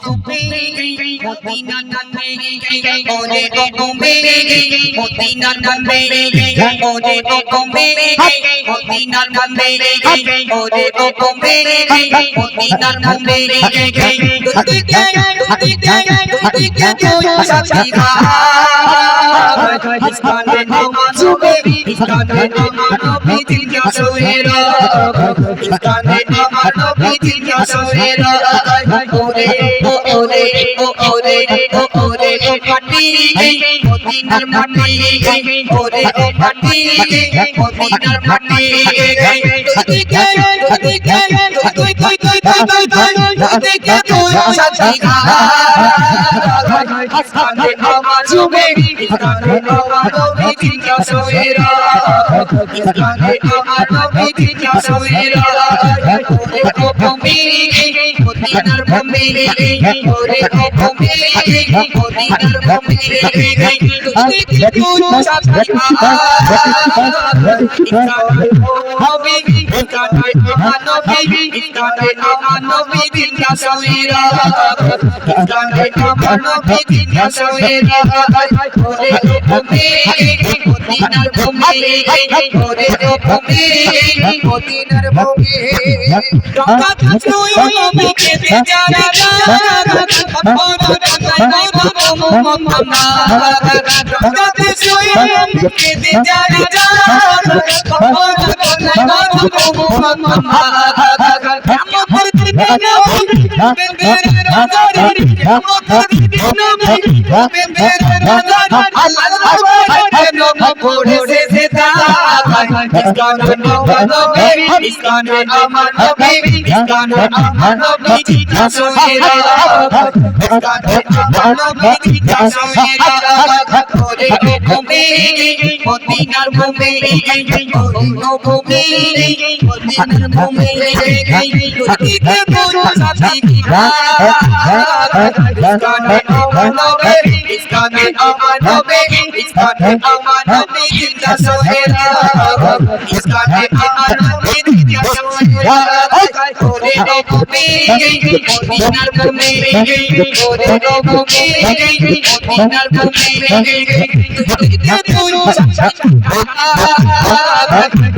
তুমি মদিনার নামে ওরে তুমি মদিনার নামে ওরে তুমি মদিনার নামে ওরে তুমি মদিনার নামে তুদিকে তুই সাথী ইসকানে আমার নবী ইসকানে আমার নবী জিয়া সোহেরা ইসকানে আমার নবী জিয়া সোহেরা ওরে ওরে ওরে ওরে মাটি মদিনার মাটি ওরে মাটি মদিনার মাটি তুদিকে তুদিকে তুদিকে তুই সাথী ইসকানে আমার নবী ইসকানে আমার নবী জিয়া সোহেরা ইসকানে আমার নবী জিয়া সোহেরা ওরে তুমি মদিনার ভূমি ওরে তুমি মদিনার ভূমি তুদিকে তুই সাথী নবী ইসকানে আমার নবী ইসকানে আমার নবী জিয়া সোহেরা ইসকানে আমার নবী জিয়া সোহেরা ওরে তুমি মদিনার ভূমি ওরে তুমি মদিনার ভূমি টাকা তুই নবীকে দে যারা আপনা নাই মোহাম্মদ টাকা তুই নবীকে দে যারা আপনা নাই মোহাম্মদ আমার দিনে বের রাজার আমার দিনে বের রাজার আল্লাহ পড়ে সেদা ইসকানে আমার নবী ইসকানে আমার নবী ইসকানে আমার নবী জিয়া সোহেরা ইসকানে আমার নবী জিয়া সোহেরা ওরে তুমি মদিনার ভূমি ওরে ভূমি মদিনার ভূমি তুদিকে তুই সাথী ইসকানে আমার নবী ইসকানে আমার নবী ইসকানে আমার নবী জিয়া সোহেরা ইসকানে আমার নবী জিয়া সোহেরা ওরে তুমি মদিনার ভূমি ওরে তুমি মদিনার ভূমি তুদিকে তুই সাথী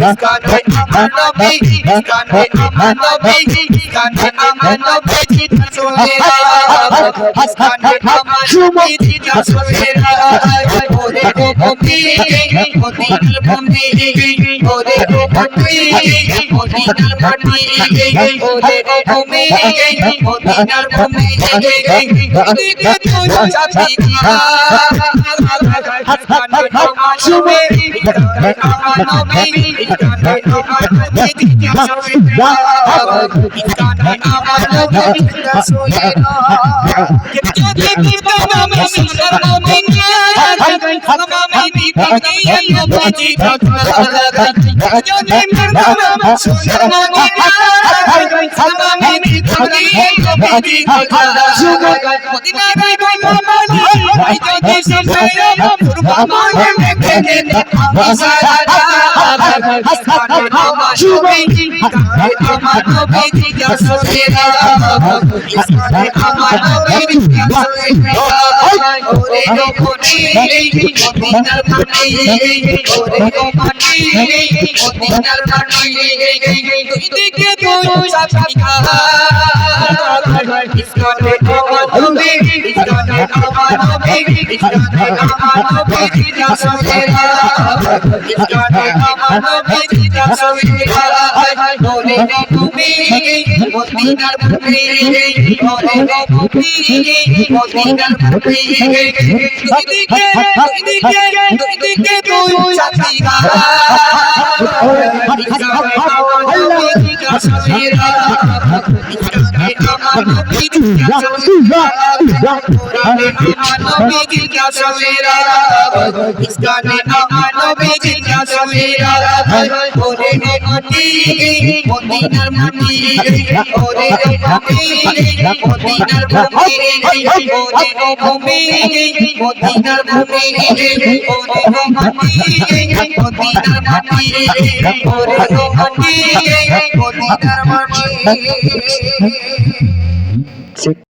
ইসকানে আমার নবী ইসকানে আমার নবী ইসকানে আমার নবী জিয়া সোহেরা ইসকানে আমার নবী জিয়া সোহেরা ওরে তুমি মদিনার ভূমি ওরে তুমি মদিনার মাটি ওরে তুমি মদিনার ভূমি তুদিকে তুই সাথী ইসকানে আমার নবী ইসকানে আমার নবী ইসকানে আমার নবী জিয়া সোহেরা ইসকানে আমার নবী জিয়া সোহেরা যদি কিতা নামে সুন্দর মদিনা আমি দিদিয়ে নবী যদি নামে সুন্দর মদিনা আমি দিদিয়ে নবী মদিনা রে গোলামি আই যদি সসায়া কুরবান মেখে আমি সারা ইসকানে আমার নবী ইসকানে আমার নবী জিয়া সোহেরা ইসকানে আমার নবী জিয়া সোহেরা ওরে তুমি মদিনার মাটি ওরে মাটি মদিনার মাটি তুদিকে তুই সাথী ইসকানে আমার নবী ইসকানে আমার নবী ইসকানে আমার নবী জিয়া সোহেরা ইসকানে আমার নবী জিয়া সোহেরা ওরে তুমি মদিনার ভূমি ওরে তুমি মদিনার ভূমি তুদিকে তুদিকে তুই সাথী ইসকানে আমার নবী জিয়া সোহেরা ইসকানে আমার নবী জিয়া সোহেরা ওরে আমার নবী জিয়া সোহেরা ইসকানে আমার নবী জিয়া সোহেরা ওরে মাটি মদিনার মাটি ওরে ভূমি মদিনার ভূমি ওরে ভূমি মদিনার ভূমি ওরে মাটি মদিনার মাটি ওরে মাটি মদিনার মাটি